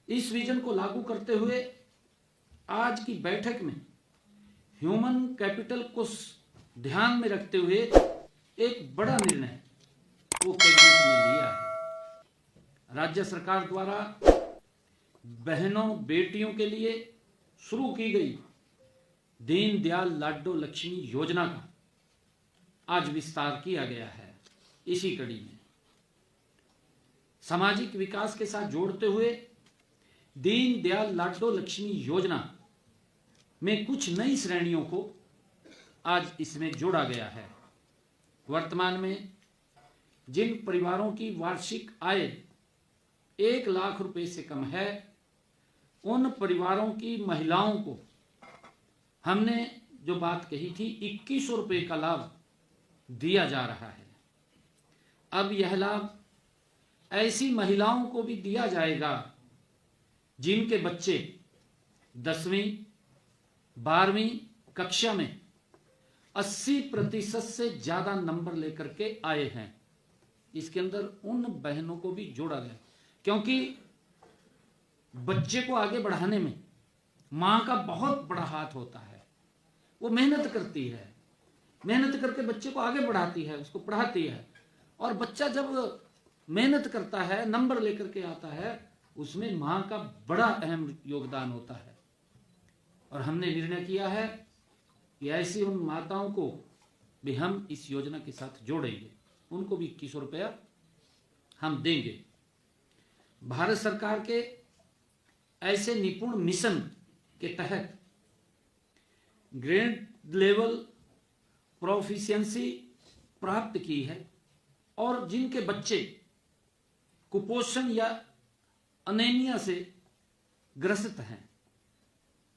इस विजन को लागू करते हुए आज की बैठक में ह्यूमन कैपिटल को ध्यान में रखते हुए एक बड़ा निर्णय वो कैबिनेट ने लिया है। राज्य सरकार द्वारा बहनों बेटियों के लिए शुरू की गई दीनदयाल लाडो लक्ष्मी योजना का आज विस्तार किया गया है। इसी कड़ी में सामाजिक विकास के साथ जोड़ते हुए दीनदयाल लाडो लक्ष्मी योजना में कुछ नई श्रेणियों को आज इसमें जोड़ा गया है। वर्तमान में जिन परिवारों की वार्षिक आय 1 लाख रुपए से कम है, उन परिवारों की महिलाओं को हमने जो बात कही थी 2100 रुपए का लाभ दिया जा रहा है। अब यह लाभ ऐसी महिलाओं को भी दिया जाएगा जिनके बच्चे 10वीं 12वीं कक्षा में 80% से ज्यादा नंबर लेकर के आए हैं। इसके अंदर उन बहनों को भी जोड़ा गया, क्योंकि बच्चे को आगे बढ़ाने में मां का बहुत बड़ा हाथ होता है। वो मेहनत करती है, मेहनत करके बच्चे को आगे बढ़ाती है, उसको पढ़ाती है, और बच्चा जब मेहनत करता है, नंबर लेकर के आता है, उसमें मां का बड़ा अहम योगदान होता है। और हमने निर्णय किया है कि ऐसी उन माताओं को भी हम इस योजना के साथ जोड़ेंगे, उनको भी 2100 रुपया हम देंगे। भारत सरकार के ऐसे निपुण मिशन के तहत ग्रेड लेवल प्रोफिशिएंसी प्राप्त की है और जिनके बच्चे कुपोषण या अनीमिया से ग्रसित हैं,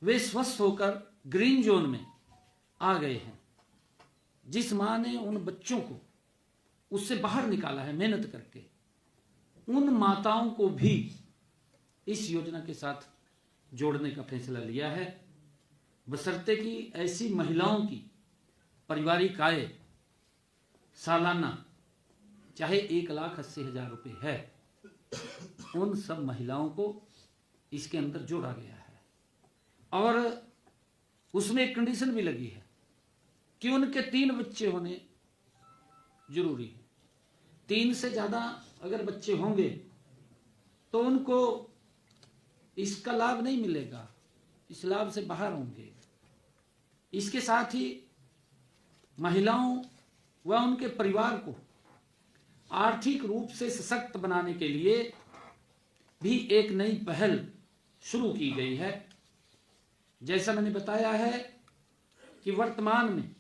वे स्वस्थ होकर ग्रीन जोन में आ गए हैं। जिस मां ने उन बच्चों को उससे बाहर निकाला है मेहनत करके, उन माताओं को भी इस योजना के साथ जोड़ने का फैसला लिया है, बशर्ते कि ऐसी महिलाओं की पारिवारिक आय सालाना चाहे 1,80,000 रुपए है, उन सब महिलाओं को इसके अंदर जोड़ा गया है। और उसमें एक कंडीशन भी लगी है कि उनके 3 बच्चे होने जरूरी है। 3 से ज्यादा अगर बच्चे होंगे तो उनको इसका लाभ नहीं मिलेगा, इस लाभ से बाहर होंगे। इसके साथ ही महिलाओं व उनके परिवार को आर्थिक रूप से सशक्त बनाने के लिए भी एक नई पहल शुरू की गई है। जैसा मैंने बताया है कि वर्तमान में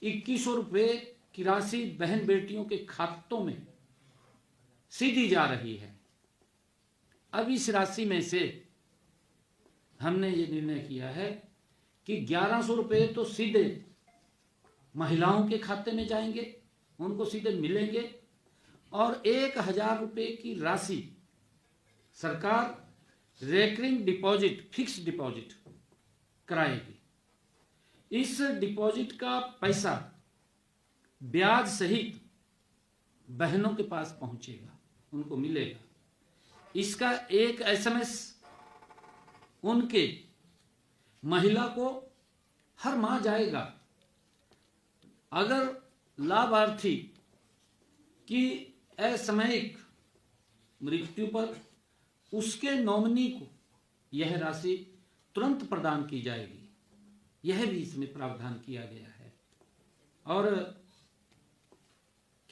2100 रुपए की राशि बहन बेटियों के खातों में सीधी जा रही है। अब इस राशि में से हमने ये निर्णय किया है कि 1100 रुपए तो सीधे महिलाओं के खाते में जाएंगे, उनको सीधे मिलेंगे, और 1000 रुपए की राशि सरकार रेकरिंग डिपॉजिट, फिक्स डिपॉजिट कराएगी। इस डिपॉजिट का पैसा ब्याज सहित बहनों के पास पहुंचेगा, उनको मिलेगा। इसका एक SMS उनके महिला को हर माह जाएगा। अगर लाभार्थी की असामयिक मृत्यु पर उसके नॉमिनी को यह राशि तुरंत प्रदान की जाएगी, यह भी इसमें प्रावधान किया गया है। और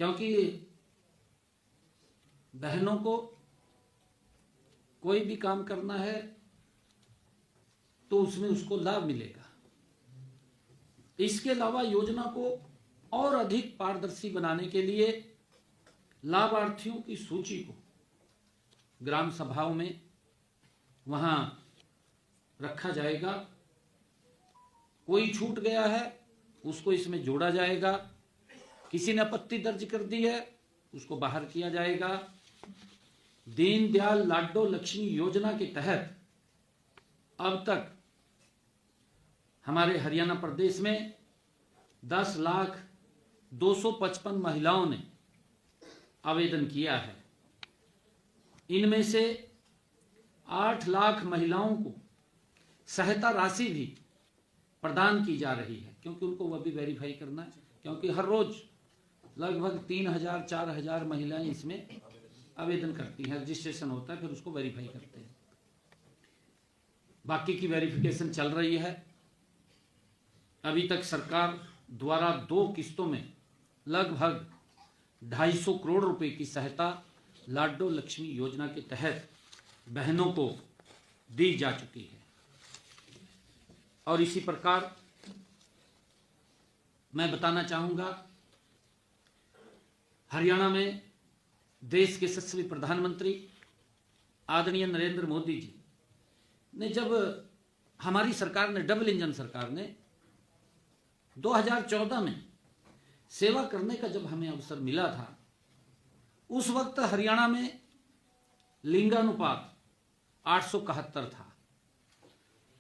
क्योंकि बहनों को कोई भी काम करना है तो उसमें उसको लाभ मिलेगा। इसके अलावा योजना को और अधिक पारदर्शी बनाने के लिए लाभार्थियों की सूची को ग्राम सभाओं में वहां रखा जाएगा। कोई छूट गया है उसको इसमें जोड़ा जाएगा, किसी ने आपत्ति दर्ज कर दी है उसको बाहर किया जाएगा। दीनदयाल लाडो लक्ष्मी योजना के तहत अब तक हमारे हरियाणा प्रदेश में 10,255 महिलाओं ने आवेदन किया है। इनमें से 8 लाख महिलाओं को सहायता राशि भी प्रदान की जा रही है, क्योंकि उनको वह भी वेरीफाई करना है, क्योंकि हर रोज लगभग 3000-4000 महिलाएं इसमें आवेदन करती हैं, रजिस्ट्रेशन होता है, फिर उसको वेरीफाई करते हैं। बाकी की वेरिफिकेशन चल रही है। अभी तक सरकार द्वारा 2 किस्तों में लगभग 250 करोड़ रुपए की सहायता लाडो लक्ष्मी योजना के तहत बहनों को दी जा चुकी है। और इसी प्रकार मैं बताना चाहूंगा, हरियाणा में देश के यशस्वी प्रधानमंत्री आदरणीय नरेंद्र मोदी जी ने, जब हमारी सरकार ने, डबल इंजन सरकार ने 2014 में सेवा करने का जब हमें अवसर मिला था, उस वक्त हरियाणा में लिंगानुपात 871 था।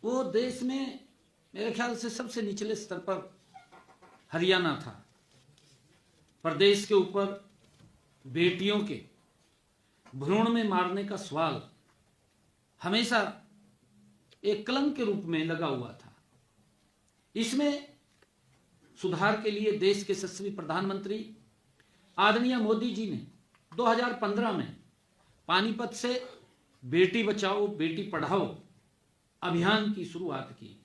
वो देश में मेरे ख्याल से सबसे निचले स्तर पर हरियाणा था। प्रदेश के ऊपर बेटियों के भ्रूण में मारने का सवाल हमेशा एक कलंक के रूप में लगा हुआ था। इसमें सुधार के लिए देश के यशस्वी प्रधानमंत्री आदरणीय मोदी जी ने 2015 में पानीपत से बेटी बचाओ बेटी पढ़ाओ अभियान की शुरुआत की।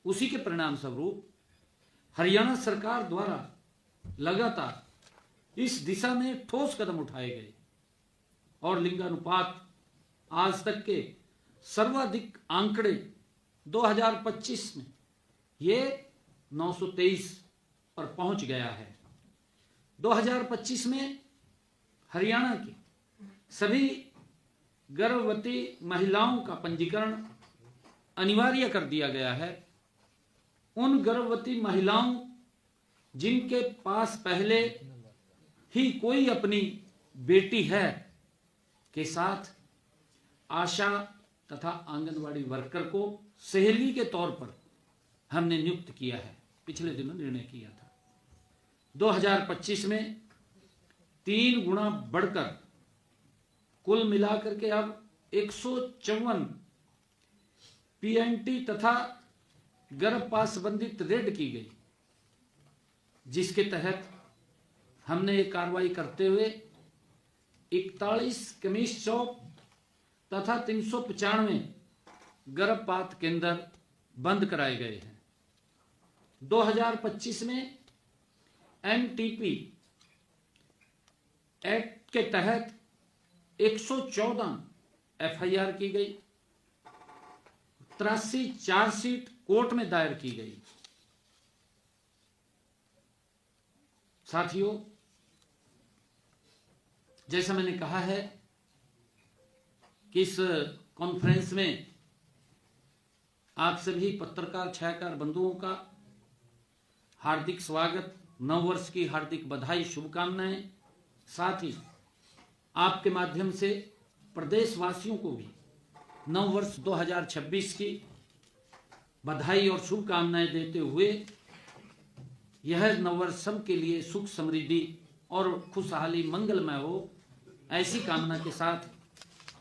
उसी के परिणाम स्वरूप हरियाणा सरकार द्वारा लगातार इस दिशा में ठोस कदम उठाए गए और लिंगानुपात आज तक के सर्वाधिक आंकड़े 2025 में ये 923 पर पहुंच गया है। 2025 में हरियाणा की सभी गर्भवती महिलाओं का पंजीकरण अनिवार्य कर दिया गया है। उन गर्भवती महिलाओं जिनके पास पहले ही कोई अपनी बेटी है के साथ आशा तथा आंगनवाड़ी वर्कर को सहेली के तौर पर हमने नियुक्त किया है। पिछले दिनों निर्णय किया था। 2025 में 3 गुना बढ़कर कुल मिलाकर के अब 154 पीएनटी तथा गर्भपात संबंधित रेड की गई, जिसके तहत हमने ये कार्रवाई करते हुए 41 कमीज चौक तथा 395 गर्भपात केंद्र बंद कराए गए हैं। 2025 में एनटीपी एक्ट के तहत 114 एफआईआर की गई, 83 चार्जशीट कोर्ट में दायर की गई। साथियों, जैसा मैंने कहा है कि इस कॉन्फ्रेंस में आप सभी पत्रकार छायाकार बंधुओं का हार्दिक स्वागत, नव वर्ष की हार्दिक बधाई, शुभकामनाएं। साथ ही आपके माध्यम से प्रदेशवासियों को भी नव वर्ष 2026 की बधाई और शुभकामनाएं देते हुए यह नववर्ष सबके लिए सुख समृद्धि और खुशहाली मंगलमय हो, ऐसी कामना के साथ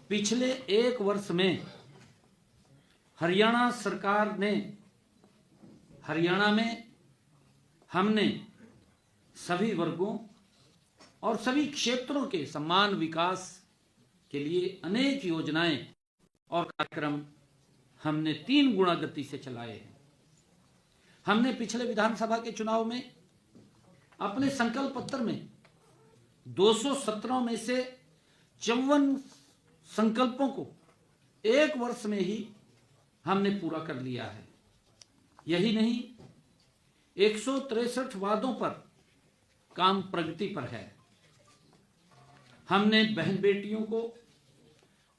पिछले 1 वर्ष में हरियाणा सरकार ने, हरियाणा में हमने सभी वर्गों और सभी क्षेत्रों के समान विकास के लिए अनेक योजनाएं और कार्यक्रम हमने 3 गुना गति से चलाए हैं। हमने पिछले विधानसभा के चुनाव में अपने संकल्प पत्र में 217 में से 54 संकल्पों को 1 वर्ष में ही हमने पूरा कर लिया है। यही नहीं, 163 वादों पर काम प्रगति पर है। हमने बहन बेटियों को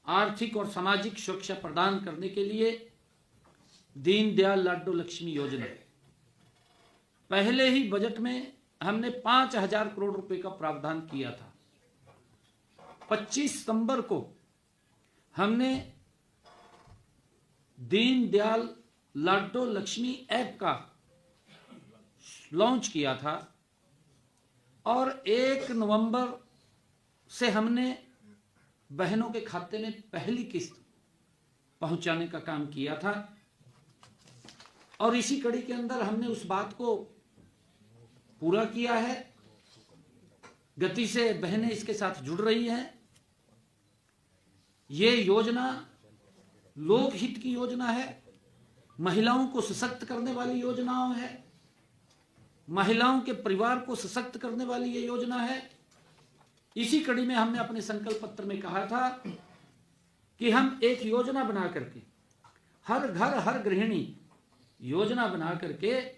आर्थिक और सामाजिक सुरक्षा प्रदान करने के लिए दीनदयाल लाडो लक्ष्मी योजना, पहले ही बजट में हमने 5000 करोड़ रुपए का प्रावधान किया था। 25 सितंबर को हमने दीनदयाल लाडो लक्ष्मी ऐप का लॉन्च किया था और 1 नवंबर से हमने बहनों के खाते में पहली किस्त पहुंचाने का काम किया था। और इसी कड़ी के अंदर हमने उस बात को पूरा किया है। गति से बहनें इसके साथ जुड़ रही हैं। ये योजना लोकहित की योजना है, महिलाओं को सशक्त करने वाली योजनाओं है, महिलाओं के परिवार को सशक्त करने वाली ये योजना है। इसी कड़ी में हमने अपने संकल्प पत्र में कहा था कि हम एक योजना बना करके हर घर हर गृहिणी योजना बना करके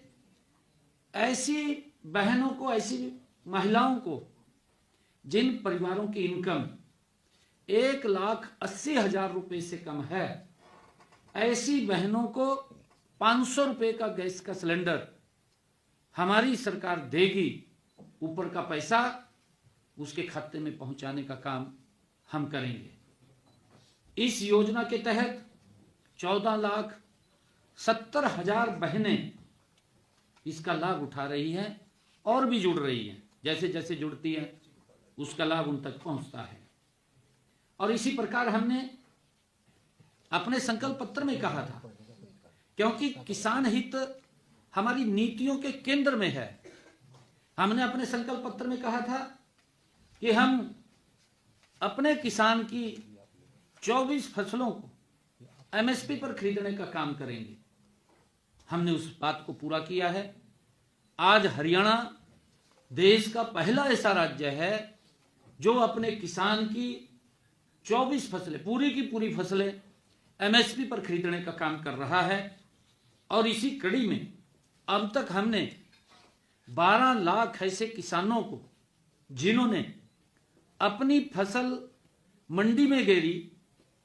ऐसी बहनों को, ऐसी महिलाओं को जिन परिवारों की इनकम 1,80,000 रुपए से कम है, ऐसी बहनों को 500 रुपए का गैस का सिलेंडर हमारी सरकार देगी। ऊपर का पैसा उसके खाते में पहुंचाने का काम हम करेंगे। इस योजना के तहत 14,70,000 बहनें इसका लाभ उठा रही हैं और भी जुड़ रही हैं। जैसे जैसे जुड़ती हैं उसका लाभ उन तक पहुंचता है। और इसी प्रकार हमने अपने संकल्प पत्र में कहा था, क्योंकि किसान हित हमारी नीतियों के केंद्र में है, हमने अपने संकल्प पत्र में कहा था कि हम अपने किसान की 24 फसलों को एमएसपी पर खरीदने का काम करेंगे। हमने उस बात को पूरा किया है। आज हरियाणा देश का पहला ऐसा राज्य है जो अपने किसान की 24 फसलें, पूरी की पूरी फसलें एमएसपी पर खरीदने का काम कर रहा है। और इसी कड़ी में अब तक हमने 12 लाख ऐसे किसानों को, जिन्होंने अपनी फसल मंडी में गेरी,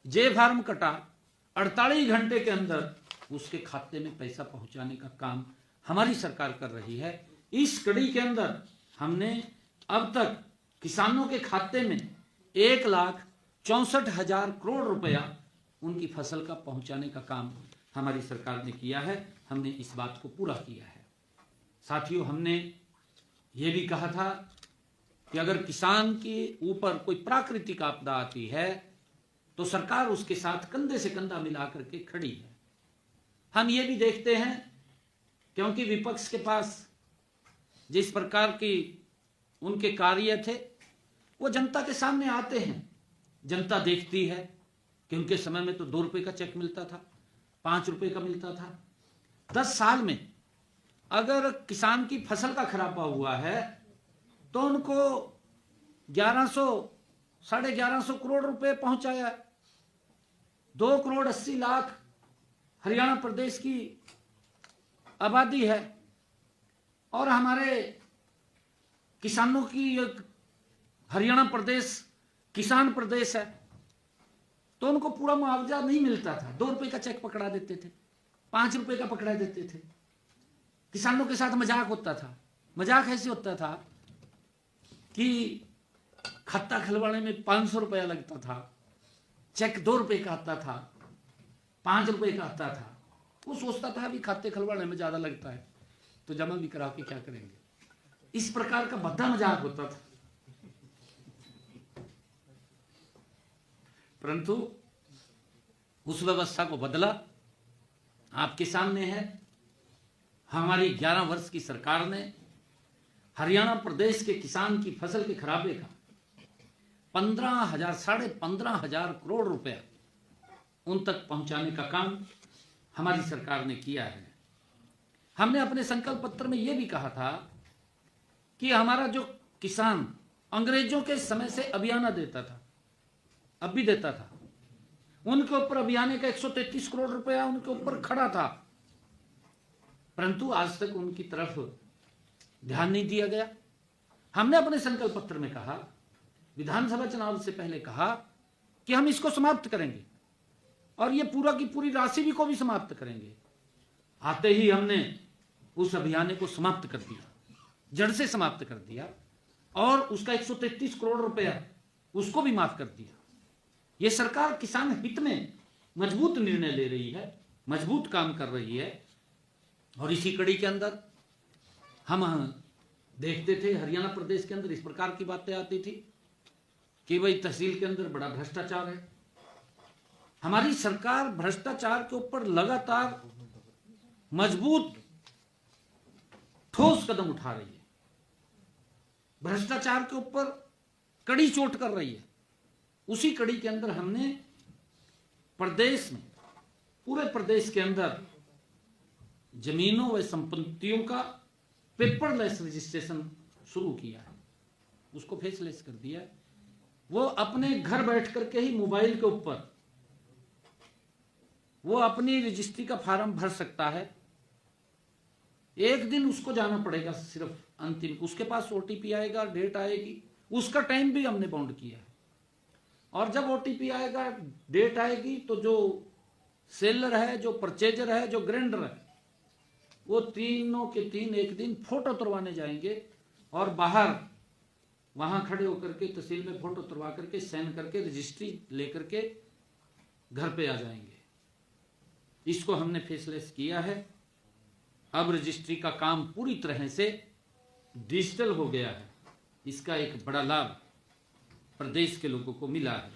जे फार्म कटा, 48 घंटे के अंदर उसके खाते में पैसा पहुंचाने का काम हमारी सरकार कर रही है। इस कड़ी के अंदर हमने अब तक किसानों के खाते में 1,64,000 करोड़ रुपया उनकी फसल का पहुंचाने का काम हमारी सरकार ने किया है। हमने इस बात को पूरा किया है। साथियों, हमने ये भी कहा था कि अगर किसान के ऊपर कोई प्राकृतिक आपदा आती है तो सरकार उसके साथ कंधे से कंधा मिलाकर के खड़ी है। हम ये भी देखते हैं, क्योंकि विपक्ष के पास जिस प्रकार की उनके कार्य थे वो जनता के सामने आते हैं, जनता देखती है कि उनके समय में तो 2 रुपए का चेक मिलता था, 5 रुपए का मिलता था। 10 साल में अगर किसान की फसल का खराबा हुआ है तो उनको 1100, 1150 करोड़ रुपए पहुंचाया। 2,80,00,000 हरियाणा प्रदेश की आबादी है और हमारे किसानों की हरियाणा प्रदेश किसान प्रदेश है, तो उनको पूरा मुआवजा नहीं मिलता था। 2 रुपए का चेक पकड़ा देते थे, 5 रुपए का पकड़ा देते थे। किसानों के साथ मजाक होता था। मजाक ऐसे होता था कि खाता खुलवाने में 500 रुपया लगता था, चेक 2 रुपए का आता था, 5 रुपए का आता था। वो सोचता था अभी खाते खुलवाने में ज्यादा लगता है तो जमा भी करा के क्या करेंगे। इस प्रकार का भद्दा मजाक होता था। परंतु उस व्यवस्था को बदला। आपके सामने है, हमारी 11 वर्ष की सरकार ने हरियाणा प्रदेश के किसान की फसल के खराबे का 15,000, 15,500 करोड़ रुपया उन तक पहुंचाने का काम हमारी सरकार ने किया है। हमने अपने संकल्प पत्र में यह भी कहा था कि हमारा जो किसान अंग्रेजों के समय से अभियाना देता था, अब भी देता था, उनके ऊपर अभियाने का 133 करोड़ रुपया उनके ऊपर खड़ा था, परंतु आज तक उनकी तरफ ध्यान नहीं दिया गया। हमने अपने संकल्प पत्र में कहा, विधानसभा चुनाव से पहले कहा कि हम इसको समाप्त करेंगे और ये पूरा की पूरी राशि भी को भी समाप्त करेंगे। आते ही हमने उस अभियान को समाप्त कर दिया, जड़ से समाप्त कर दिया और उसका 133 करोड़ रुपया उसको भी माफ कर दिया। ये सरकार किसान हित में मजबूत निर्णय ले रही है, मजबूत काम कर रही है। और इसी कड़ी के अंदर हम देखते थे हरियाणा प्रदेश के अंदर इस प्रकार की बातें आती थी कि भाई तहसील के अंदर बड़ा भ्रष्टाचार है, हमारी सरकार भ्रष्टाचार के ऊपर लगातार मजबूत ठोस कदम उठा रही है, भ्रष्टाचार के ऊपर कड़ी चोट कर रही है। उसी कड़ी के अंदर हमने प्रदेश में, पूरे प्रदेश के अंदर जमीनों व संपत्तियों का पेपरलेस रजिस्ट्रेशन शुरू किया है, उसको फेसलेस कर दिया है। वो अपने घर बैठ करके ही मोबाइल के ऊपर वो अपनी रजिस्ट्री का फॉर्म भर सकता है। एक दिन उसको जाना पड़ेगा सिर्फ अंतिम, उसके पास ओटीपी आएगा, डेट आएगी, उसका टाइम भी हमने बाउंड किया है। और जब ओटीपी आएगा, डेट आएगी, तो जो सेलर है, जो परचेजर है, जो ग्रेंडर है, वो तीनों के तीन एक दिन फोटो तुड़वाने जाएंगे और बाहर वहां खड़े होकर के तहसील में फोटो तुड़वा करके साइन करके रजिस्ट्री लेकर के घर पे आ जाएंगे। इसको हमने फेसलेस किया है। अब रजिस्ट्री का काम पूरी तरह से डिजिटल हो गया है। इसका एक बड़ा लाभ प्रदेश के लोगों को मिला है।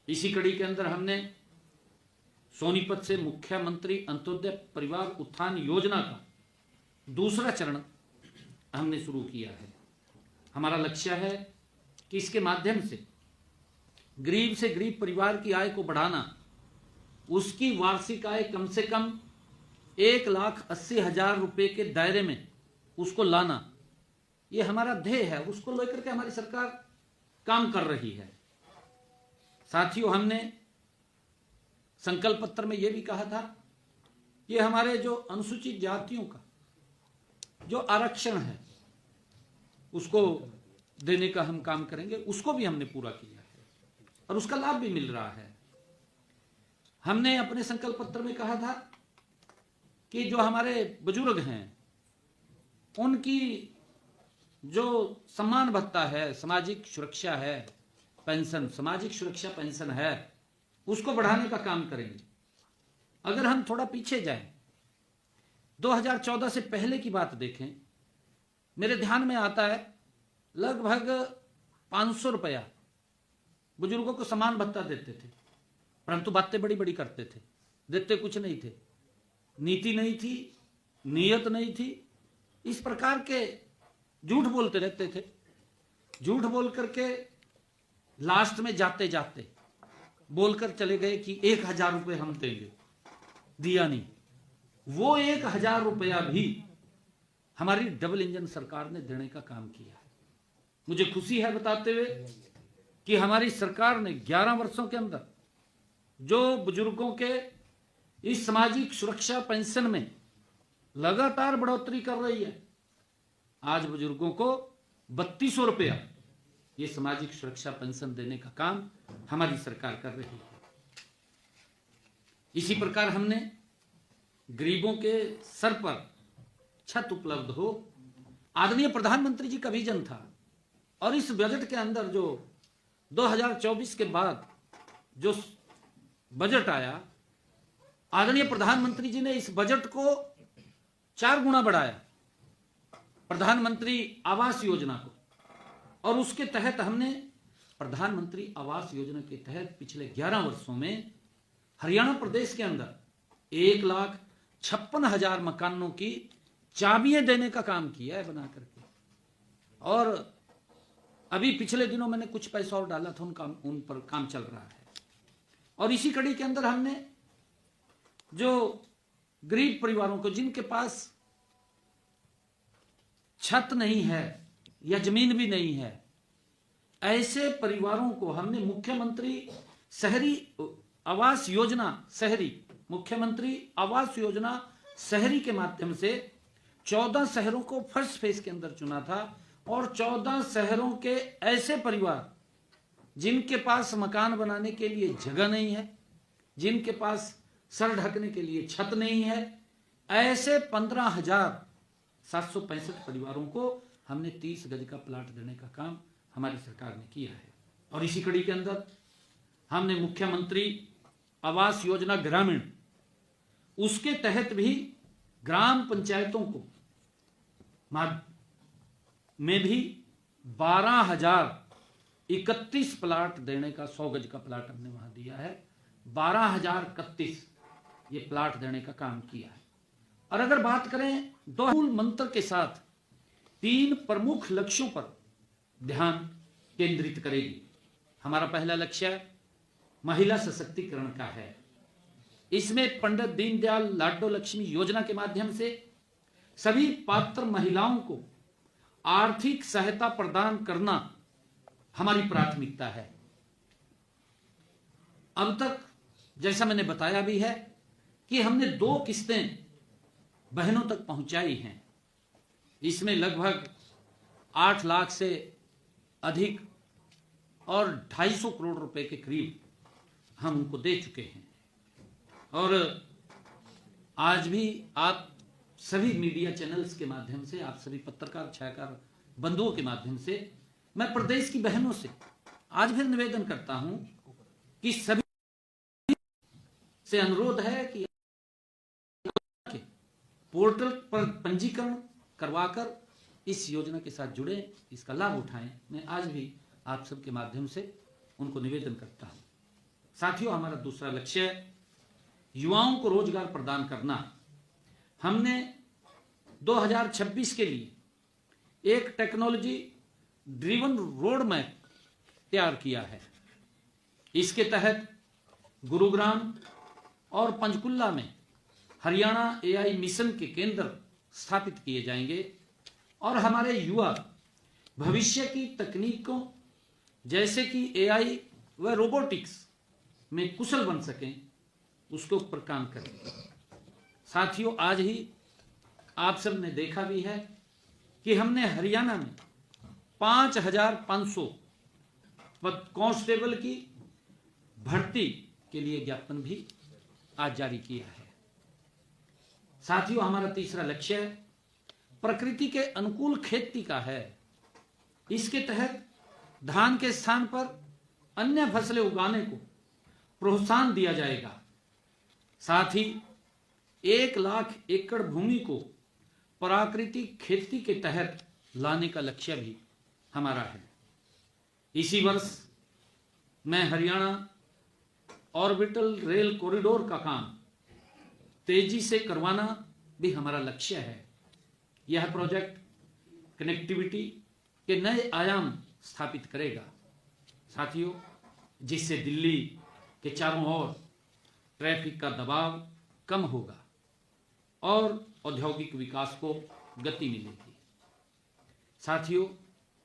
इसी कड़ी के अंदर हमने सोनीपत से मुख्यमंत्री अंत्योदय परिवार उत्थान योजना का दूसरा चरण हमने शुरू किया है। हमारा लक्ष्य है कि इसके माध्यम से गरीब परिवार की आय को बढ़ाना, उसकी वार्षिक आय कम से कम 1,80,000 रुपए के दायरे में उसको लाना, ये हमारा ध्येय है। उसको लेकर के हमारी सरकार काम कर रही है। साथियों, हमने संकल्प पत्र में यह भी कहा था कि हमारे जो अनुसूचित जातियों का जो आरक्षण है उसको देने का हम काम करेंगे। उसको भी हमने पूरा किया है और उसका लाभ भी मिल रहा है। हमने अपने संकल्प पत्र में कहा था कि जो हमारे बुजुर्ग हैं उनकी जो सम्मान भत्ता है, सामाजिक सुरक्षा है, पेंशन, सामाजिक सुरक्षा पेंशन है, उसको बढ़ाने का काम करेंगे। अगर हम थोड़ा पीछे जाएं, 2014 से पहले की बात देखें, मेरे ध्यान में आता है लगभग 500 रुपया बुजुर्गों को समान भत्ता देते थे, परंतु बातें बड़ी बड़ी करते थे, देते कुछ नहीं थे, नीति नहीं थी, नियत नहीं थी, इस प्रकार के झूठ बोलते रहते थे। झूठ बोल करके लास्ट में जाते जाते बोलकर चले गए कि 1,000 रुपये हम देंगे, दिया नहीं। वो 1,000 रुपया भी हमारी डबल इंजन सरकार ने देने का काम किया है। मुझे खुशी है बताते हुए कि हमारी सरकार ने 11 वर्षों के अंदर जो बुजुर्गों के इस सामाजिक सुरक्षा पेंशन में लगातार बढ़ोतरी कर रही है। आज बुजुर्गों को 3,200 रुपया ये सामाजिक सुरक्षा पेंशन देने का काम हमारी सरकार कर रही है। इसी प्रकार हमने गरीबों के सर पर छत उपलब्ध हो, आदरणीय प्रधानमंत्री जी का विजन था। और इस बजट के अंदर जो 2024 के बाद जो बजट आया, आदरणीय प्रधानमंत्री जी ने इस बजट को 4 गुना बढ़ाया, प्रधानमंत्री आवास योजना को। और उसके तहत हमने प्रधानमंत्री आवास योजना के तहत पिछले 11 वर्षों में हरियाणा प्रदेश के अंदर 1,56,000 मकानों की चाबियां देने का काम किया है बना करके। और अभी पिछले दिनों मैंने कुछ पैसा और डाला था, उन पर काम चल रहा है। और इसी कड़ी के अंदर हमने जो गरीब परिवारों को, जिनके पास छत नहीं है या जमीन भी नहीं है, ऐसे परिवारों को हमने मुख्यमंत्री शहरी आवास योजना शहरी, मुख्यमंत्री आवास योजना शहरी के माध्यम से 14 शहरों को फर्स्ट फेज के अंदर चुना था। और 14 शहरों के ऐसे परिवार जिनके पास मकान बनाने के लिए जगह नहीं है, जिनके पास सर ढकने के लिए छत नहीं है, ऐसे 15,765 परिवारों को हमने 30 गज का प्लाट देने का काम हमारी सरकार ने किया है। और इसी कड़ी के अंदर हमने मुख्यमंत्री आवास योजना ग्रामीण, उसके तहत भी ग्राम पंचायतों को में भी 12,031 प्लाट देने का, 100 गज का प्लाट हमने वहां दिया है। 12,031 ये प्लाट देने का काम किया है। और अगर बात करें मूल मंत्र के साथ 3 प्रमुख लक्ष्यों पर ध्यान केंद्रित करेगी। हमारा पहला लक्ष्य महिला सशक्तिकरण का है। इसमें पंडित दीनदयाल लाडो लक्ष्मी योजना के माध्यम से सभी पात्र महिलाओं को आर्थिक सहायता प्रदान करना हमारी प्राथमिकता है। अब तक जैसा मैंने बताया भी है कि हमने 2 किस्तें बहनों तक पहुंचाई हैं। इसमें लगभग 8 लाख से अधिक और 250 करोड़ रुपए के करीब हम उनको दे चुके हैं। और आज भी आप सभी मीडिया चैनल्स के माध्यम से, आप सभी पत्रकार छायाकार बंधुओं के माध्यम से मैं प्रदेश की बहनों से आज भी निवेदन करता हूं कि सभी से अनुरोध है कि पोर्टल पर पंजीकरण करवाकर इस योजना के साथ जुड़े, इसका लाभ उठाएं। मैं आज भी आप सबके माध्यम से उनको निवेदन करता हूं। साथियों, हमारा दूसरा लक्ष्य है युवाओं को रोजगार प्रदान करना। हमने 2026 के लिए एक टेक्नोलॉजी ड्रिवन रोड मैप तैयार किया है। इसके तहत गुरुग्राम और पंचकुला में हरियाणा एआई मिशन के केंद्र स्थापित किए जाएंगे और हमारे युवा भविष्य की तकनीकों जैसे कि एआई व रोबोटिक्स में कुशल बन सकें, उसके ऊपर काम करें। साथियों, आज ही आप सब ने देखा भी है कि हमने हरियाणा में 5,500 कांस्टेबल की भर्ती के लिए ज्ञापन भी आज जारी किया है। साथियों, हमारा तीसरा लक्ष्य प्रकृति के अनुकूल खेती का है। इसके तहत धान के स्थान पर अन्य फसलें उगाने को प्रोत्साहन दिया जाएगा। साथ ही 1 लाख एकड़ भूमि को प्राकृतिक खेती के तहत लाने का लक्ष्य भी हमारा है। इसी वर्ष मैं हरियाणा ऑर्बिटल रेल कॉरिडोर का काम तेजी से करवाना भी हमारा लक्ष्य है। यह प्रोजेक्ट कनेक्टिविटी के नए आयाम स्थापित करेगा। साथियों, जिससे दिल्ली के चारों ओर ट्रैफिक का दबाव कम होगा और औद्योगिक विकास को गति मिलेगी। साथियों,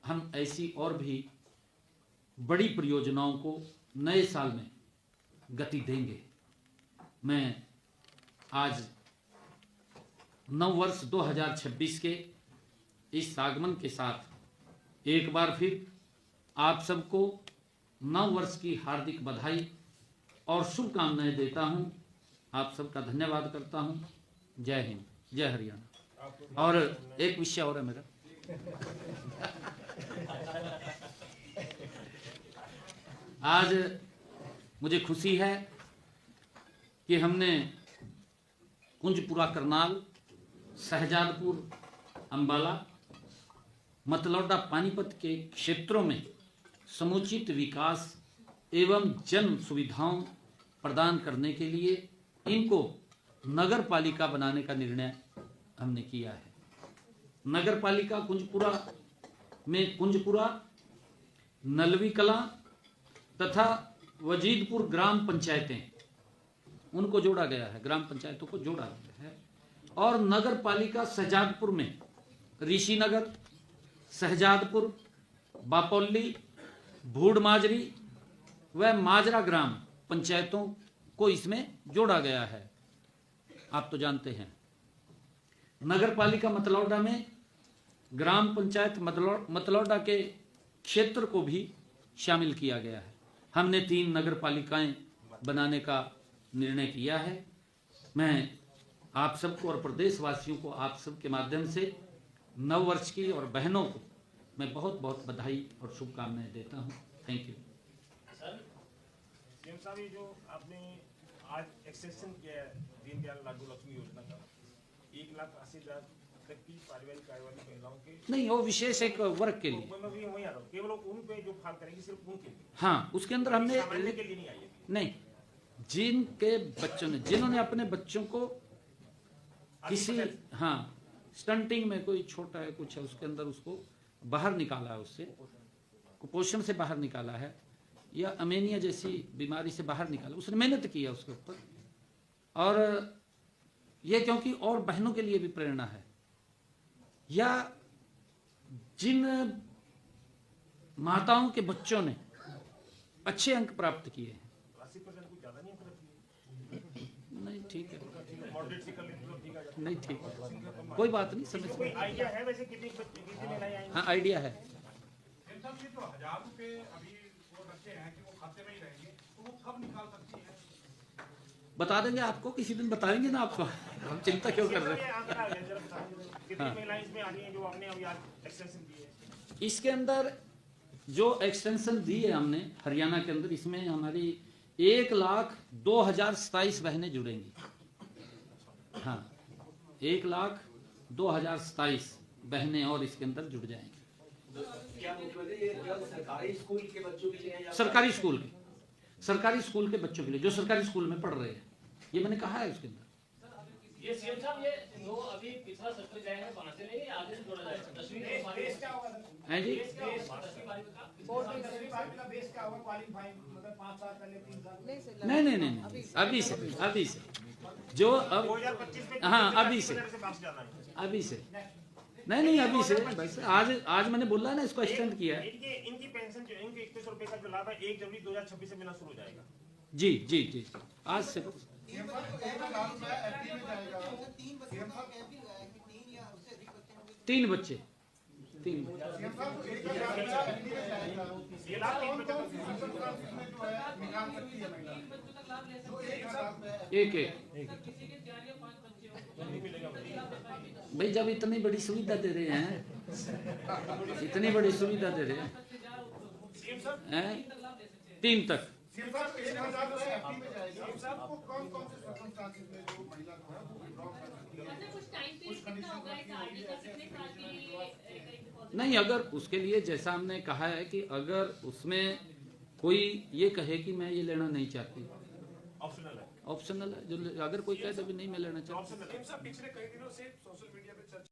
हम ऐसी और भी बड़ी परियोजनाओं को नए साल में गति देंगे। मैं आज नव वर्ष 2026 के इस आगमन के साथ एक बार फिर आप सबको नव वर्ष की हार्दिक बधाई और शुभकामनाएं देता हूं। आप सबका धन्यवाद करता हूं। जय हिंद, जय हरियाणा। और एक विषय और है मेरा, आज मुझे खुशी है कि हमने कुंजपुरा करनाल, शहजादपुर, अंबाला, मतलौडा, पानीपत के क्षेत्रों में समुचित विकास एवं जन सुविधाओं प्रदान करने के लिए इनको नगर पालिका बनाने का निर्णय हमने किया है। नगर पालिका कुंजपुरा में कुंजपुरा, नलवी कला तथा वजीदपुर ग्राम पंचायतें, उनको जोड़ा गया है, ग्राम पंचायतों को जोड़ा गया है। और नगर पालिका शहजादपुर में ऋषिनगर, शहजादपुर, बापोली, भूड माजरी व माजरा ग्राम पंचायतों को इसमें जोड़ा गया है। आप तो जानते हैं नगर पालिका मतलौडा में ग्राम पंचायत मतलौडा के क्षेत्र को भी शामिल किया गया है। हमने 3 नगर पालिकाएं बनाने का निर्णय किया है। मैं आप सबको और प्रदेशवासियों को आप सबके माध्यम से नव वर्ष की और बहनों को मैं बहुत बहुत बधाई और शुभकामनाएं देता हूं। Thank you. सर, सीएम साहब, ये जो आपने आज एक्सटेंशन किया है दीनदयाल लाडो लक्ष्मी योजना का, 1,80,000 तक की पारिवारिक कार्यवाही महिलाओं के, नहीं, वो विशेष एक वर्ग के लिए, मैं भी वही आ रहा हूँ, केवल उन पे जो फाल करेंगे, सिर्फ उनके लिए। हाँ, उसके अंदर हमने सामान्य के लिए नहीं आई है। नहीं, जिनके बच्चों ने, जिन्होंने अपने बच्चों को किसी स्टंटिंग में, कोई छोटा है कुछ है उसके अंदर, उसको बाहर निकाला है, उससे कुपोषण से बाहर निकाला है, या अमेनिया जैसी बीमारी से बाहर निकाला, उसने मेहनत की है उसके ऊपर। और ये क्योंकि और बहनों के लिए भी प्रेरणा है, या जिन माताओं के बच्चों ने अच्छे अंक प्राप्त किए हैं। 80% कुछ ज्यादा नहीं है, नहीं ठीक है, मॉडरेट से कर लेते तो ठीक है। नहीं ठीक है, कोई बात नहीं, समझ कोई आइडिया है वैसे कितनी महिलाएं आएंगी? हाँ आइडिया है। ये जो 1000 रुपए अभी वो रखे हैं कि वो खाते में ही रहेंगे, तो वो कब निकाल सकती है? बता देंगे आपको, किसी दिन बताएंगे ना आपको, हम चिंता क्यों कर रहे हैं। कितनी महिलाएं इसमें आ रही हैं जो हमने अभी आज एक्सटेंशन दी है? इसके अंदर जो एक्सटेंशन दी है हमने हरियाणा के अंदर, इसमें हमारी 1,02,027 बहनें जुड़ेंगी। हाँ, 1,02,027 बहनें और इसके अंदर जुड़ जाएंगी। सरकारी स्कूल के बच्चों के लिए, सरकारी स्कूल के बच्चों के लिए जो सरकारी स्कूल में पढ़ रहे हैं, ये मैंने कहा है उसके अंदर। ये सीएम साहब, ये जो अभी पिछला सत्र गए हैं वहां से नहीं, आगे से जोड़ा जाएगा। 10वीं के बेस क्या होगा सर? हैं जी, 10वीं बारहवीं का बेस क्या होगा? क्वालिफाइंग मतलब 5 साल पहले 3 साल? नहीं, अभी से जो अब 2025 में हाँ अभी से नहीं अभी से, बस आज मैंने बोला ना, इसको एक्सटेंड किया है। इनकी पेंशन जो, इनके 2100 रुपए का जो लाभ है 1 जनवरी 2026 से मिलना शुरू हो जाएगा। जी आज से। 3 बच्चे, 3 ये लाभ 3 बच्चों एक भाई, जब इतनी बड़ी सुविधा दे रहे हैं, इतनी बड़ी सुविधा दे रहे हैं 3 तक। नहीं, अगर उसके लिए जैसा हमने कहा है कि अगर उसमें कोई ये कहे कि मैं ये लेना नहीं चाहती, ऑप्शनल है, जो अगर कोई कहे तो भी नहीं मैं लेना चाहती। पिछले कई दिनों से सोशल मीडिया पे